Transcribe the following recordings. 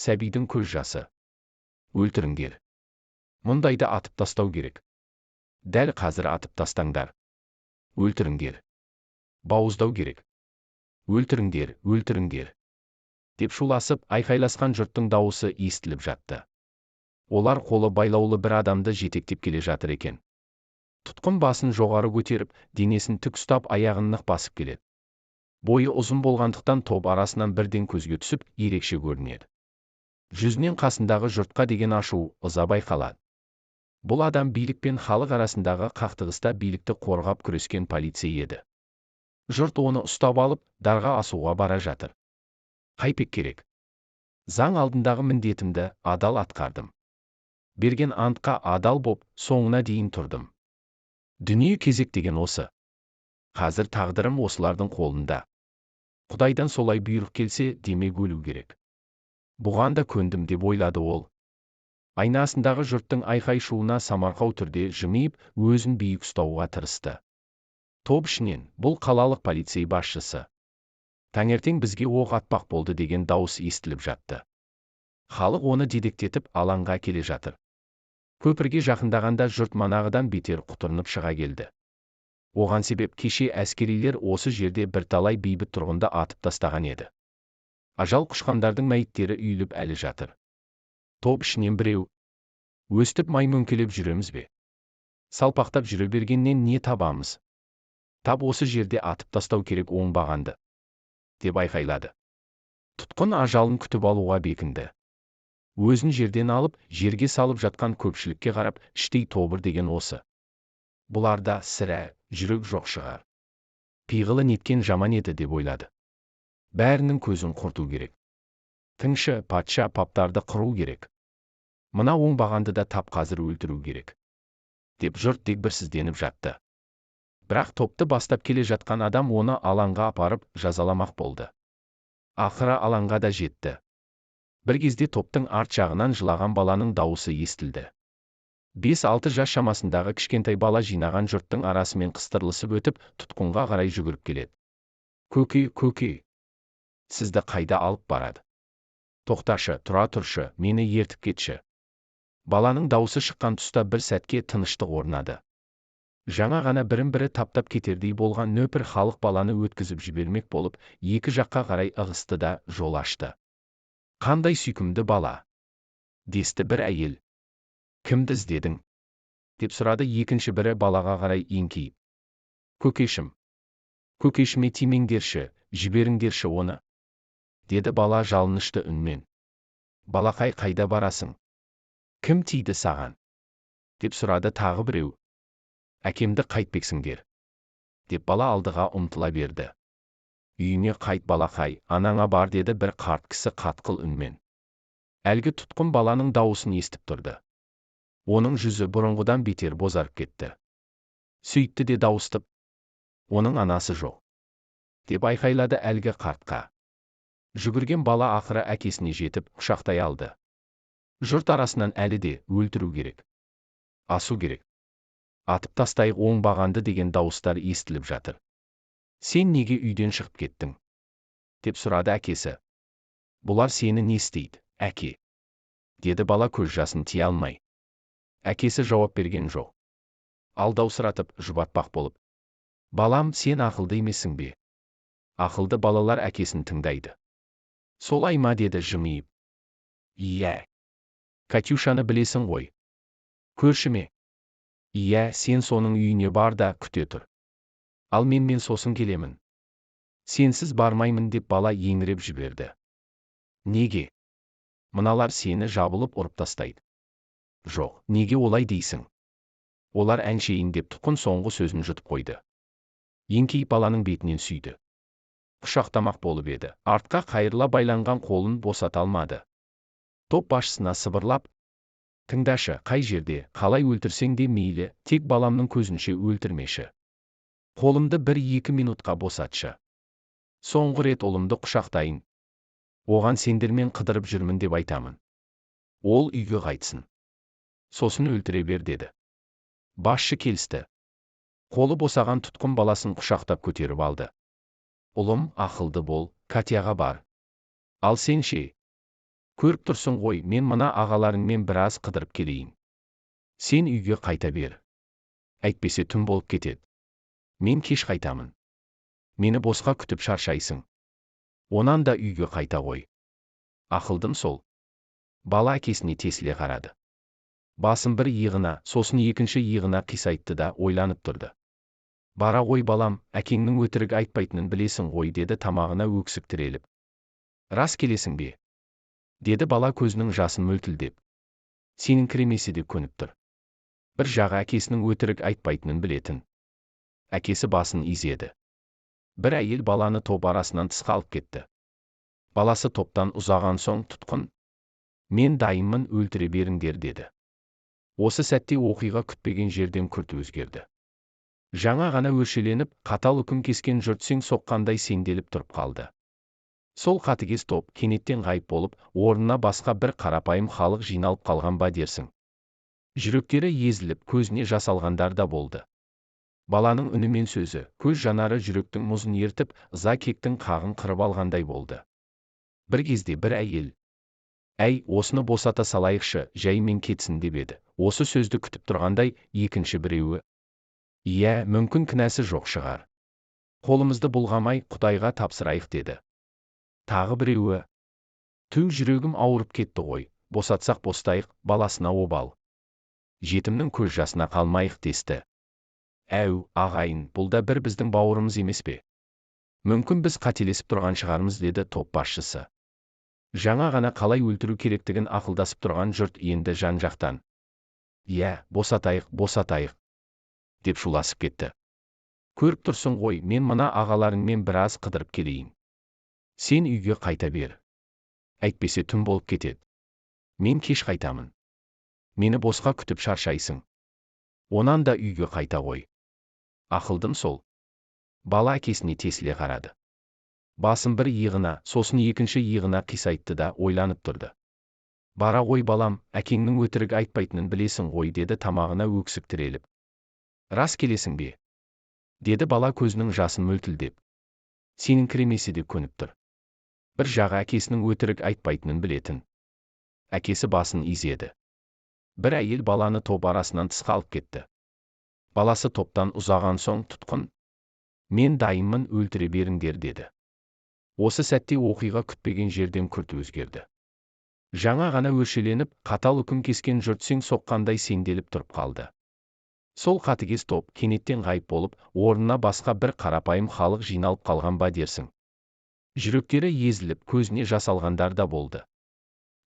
Сәбидің көз жасы. Өлтіріңдер. Мұндайды атып тастау керек. Дәл қазір атып тастаңдар. Өлтіріңдер. Бауыздау керек. Өлтіріңдер, өлтіріңдер. Деп шуласып, айқайласқан жұрттың дауысы естіліп жатты. Олар қолы байлаулы бір адамды жетектеп келе жатыр екен. Тұтқын басын жоғары көтеріп, денесін тік ұстап аяғын нық басып келеді. Бойы ұзын болғандықтан топ арасынан бірден көзге түсіп, ерекше көрінеді. Жүзінен қасындағы жұртқа деген ашу, ыза байқалады. Бұл адам билік пен халық арасындағы қақтығыста билікті қорғап күрескен полицей еді. Жұрт оны ұстап алып, дарға асуға бара жатыр. Қайпек керек. Заң алдындағы міндетімді адал атқардым. Берген антқа адал боп, соңына дейін тұрдым. Дүние кезек деген осы. Қазір тағдырым осылардың қолында. Құдайдан солай бұйрық келсе, демек өлу керек. Бұған да көндім деп ойлады ол. Айнасындағы жұрттың айқай-шуына самарқау түрде жымиып, өзін биік ұстауға тырысты. Топ ішінен, бұл қалалық полицей басшысы. Таңертең бізге оқ атпақ болды деген дауыс естіліп жатты. Халық оны дедектетіп алаңға келе жатыр. Көпірге жақындағанда жұрт манағыдан бетер құтырынып шыға келді. Оған себеп кеше әскерилер осы жерде бірталай бейбіт тұрғынды атып тастаған еді. Ажал құшқандардың мәйіттері үйіліп әлі жатыр. Топ ішінен біреу: өстіп маймөңкелеп жүреміз бе? Салпақтап жүре бергеннен не табамыз? Тап осы жерде атып тастау керек оңбағанды, деп айқайлады. Тұтқын ажалын күтіп алуға бекінді. Өзін жерден алып, жерге салып жатқан көпшілікке қарап, іштей тобыр деген осы. Бұларда сірә жүрек жоқ шығар. Пиғылы неткен жаман еді деп ойлады. Бәрінің көзін құрту керек. Тыңшы, патша, паптарды қыру керек. Мына оңбағанды да тап қазір өлтіру керек. Деп жұрт дегбірсізденіп жатты. Бірақ топты бастап келе жатқан адам оны алаңға апарып жазаламақ болды. Ақыры алаңға да жетті. Бір кезде топтың арт жағынан жылаған баланың дауысы естілді. 5-6 жас шамасындағы кішкентай бала жинаған жұрттың арасымен қыстырылысып өтіп, тұтқынға қарай жүгіріп келеді. Көке, көке, сізді қайда алып барады? Тоқташы, тұра тұршы, мені ертіп кетші. Баланың дауысы шыққан тұста бір сәтке тыныштық орнады. Жаңа ғана бірін-бірі таптап кетердей болған нөпір халық баланы өткізіп жібермек болып, екі жаққа қарай ығысты да жол ашты. Қандай сүйкімді бала, десті бір әйел. Кімді іздедің? Деп сұрады екінші бірі балаға қарай еңкейіп. Көкешім. Көкешіме тимеңдерші, жіберіңдерші оны, деді бала жалынышты үнмен. Балақай, қайда барасың? Кім тиді саған? Деп сұрады тағы біреу. Әкемді қайтпексіңдер, деп бала алдыға ұмтыла берді. Үйіне қайт балақай, анаңа бар, деді бір қарт кісі қатқыл үнмен. Әлгі тұтқын баланың дауысын естіп тұрды. Оның жүзі бұрынғыдан бетер бозарып кетті. Сөйтті де дауыстап: оның анасы жоқ, деп айқайлады әлгі қартқа. Жүгірген бала ақыры әкесіне жетіп, құшақтай алды. Жұрт арасынан әлі де өлтіру керек, асу керек, атып тастайық оңбағанды деген дауыстар естіліп жатыр. Сен неге үйден шығып кеттің? Деп сұрады әкесі. Бұлар сені не істейді, әке? Деді бала көз жасын тия алмай. Әкесі жауап берген жоқ. Алдаусыратып, жұбатпақ болып: балам, сен ақылды емессің бе? Ақылды балалар әкесін тыңдайды. Солай ма, деді жымиып. Иә. Катюшаны білесің ғой. Көршіме? Иә, сен соның үйіне бар да күте тұр. Ал мен сосын келемін. Сенсіз бармаймын, деп бала еңіреп жіберді. Неге? Мыналар сені жабылып ұрып тастайды. Жоқ, неге олай дейсің? Олар әншейін, деп тұтқын соңғы сөзін жұтып қойды. Еңкейіп баланың бетінен сүйді. Құшақтамақ болып еді, артқа қайырыла байланған қолын босата алмады. Топ басшысына сыбырлап: тыңдашы, қай жерде, қалай өлтірсең де мейлі, тек баламның көзінше өлтірмеші. Қолымды 1-2 минутқа босатшы. Соңғы рет ұлымды құшақтайын. Оған сендермен қыдырып жүрмін деп айтамын. Ол үйге қайтсын. Сосын өлтіре бер, деді. Басшы келісті. Қолы босаған тұтқын баласын құшақтап көтеріп алды. Ұлым, ақылды бол, Катяға бар. Ал сен ше? Көріп тұрсың ғой, мен мына ағаларыңмен біраз қыдырып келейін. Сен үйге қайта бер. Әйтпесе түн болып кетеді. Мен кеш қайтамын. Мені босқа күтіп шаршайсың. Онан да үйге қайта ғой. Ақылдым сол. Бала әкесіне тесіле қарады. Басын бір иығына, сосын екінші иығына қисайтты да ойланып тұрды. Бара ғой балам, әкеңнің өтірік айтпайтынын білесің ғой, деді тамағына өксік тіреліп. Рас келесің бе? Деді бала көзінің жасын мөлтілдеп. Сеніңкіремесе де көніп тұр. Бір жағы әкесінің өтірік айтпайтынын білетін. Әкесі басын изеді. Бір әйел баланы топ арасынан тысқа алып кетті. Баласы топтан ұзаған соң, тұтқын, мен дайынмын, өлтіре беріңдер, деді. Осы сәтте оқиға күтпеген жерден күрт өзгерді. Жаңа ғана өршеленіп, қатал үкім кескен жұрт сең соққандай сенделіп тұрып қалды. Сол қатыгез топ кенеттен ғайып болып, орнына басқа бір қарапайым халық жиналып қалған ба дерсің. Жүректері езіліп, көзіне жас алғандар да болды. Баланың үні мен сөзі, көз жанары жүректің мұзын ертіп, ыза кектің қағын қырып алғандай болды. Бір кезде бір әйел: «Әй, осыны босата салайықшы, жаймен кетсін», деп еді. Осы сөзді күтіп тұрғандай екінші біреуі: «Иә, мүмкін кінәсі жоқ шығар. Қолымызды бұлғамай Құдайға тапсырайық», деді. Тағы біреуі: «Түу, жүрегім ауырып кетті ғой, босатсақ бостайық, баласына обал. Жетімнің көз жасына қалмайық», десті. «Әу, ағайын, бұл да бір біздің бауырымыз емес пе? Мүмкін біз қателесіп тұрған шығармыз», деді топ басшысы. Жаңа ғана қалай өлтіру керектігін ақылдасып тұрған жұрт енді жан-жақтан: «Иә, босатайық, босатайық», деп шуласып кетті. «Көріп тұрсың ғой, мен мына ағаларыңмен біраз қыдырып келейін. Сен үйге қайта бер. Әйтпесе түн болып кетеді. Мен кеш қайтамын. Мені босқа күтіп шаршайсың. Онан да үйге қайта ғой». Ақылдым сол. Бала әкесіне тесіле қарады. Басын бір иығына, сосын екінші иығына қисайтты да ойланып тұрды. «Бара ғой балам, әкеңнің өтірік айтпайтынын білесің ғой», деді тамағына өксік тіреліп. «Рас келесің бе?» деді бала көзінің жасын мөлтілдеп. Сеніңкіремесе де көніп тұр. Бір жағы әкесінің өтірік айтпайтынын білетін. Әкесі басын изеді. Бір әйел баланы топ арасынан тысқа алып кетті. Баласы топтан ұзаған соң, тұтқын, мен дайынмын, өлтіре беріңдер, деді. Осы сәтте оқиға күтпеген жерден күрт өзгерді. Жаңа ғана өршеленіп, қатал үкім кескен жұрт сең соққандай сенделіп тұрып қалды. Сол қатыгез топ кенеттен ғайып болып, орнына басқа бір қарапайым халық жиналып қалған ба дерсің. Жүректері езіліп, көзіне жас алғандар да болды.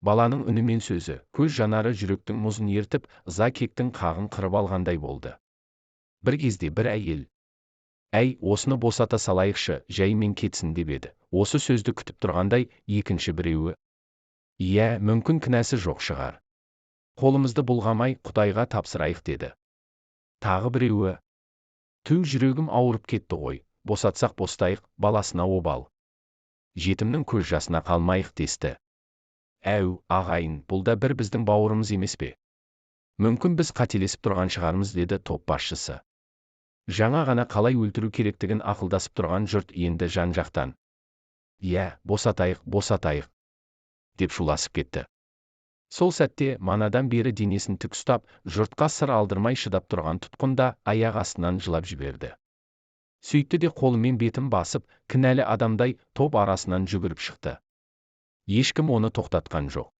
Баланың үні мен сөзі, көз жанары жүректің мұзын ертіп, ыза кектің қағын қырып алғандай болды. Бір кезде бір әйел: «Әй, осыны босата салайықшы, жаймен кетсін», деп еді. Осы сөзді күтіп тұрғандай екінші біреуі: «Иә, мүмкін кінәсі жоқ шығар. Қолымызды бұлғамай Құдайға тапсырайық», деді. Тағы біреуі: «Түу, жүрегім ауырып кетті ғой, босатсақ бостайық, баласына обал. Жетімнің көз жасына қалмайық», десті. «Әу, ағайын, бұл да бір біздің бауырымыз емес пе? Мүмкін біз қателесіп тұрған шығармыз», деді топ басшысы. Жаңа ғана қалай өлтіру керектігін ақылдасып тұрған жұрт енді жан-жақтан: «Иә, босатайық, босатайық», деп шуласып кетті. Сол сәтте манадан бері денесін тік ұстап, жұртқа сыр алдырмай шыдап тұрған тұтқын да аяқ астынан жылап жіберді. Сөйтті де қолымен бетін басып, кінәлі адамдай топ арасынан жүгіріп шықты. Ешкім оны тоқтатқан жоқ.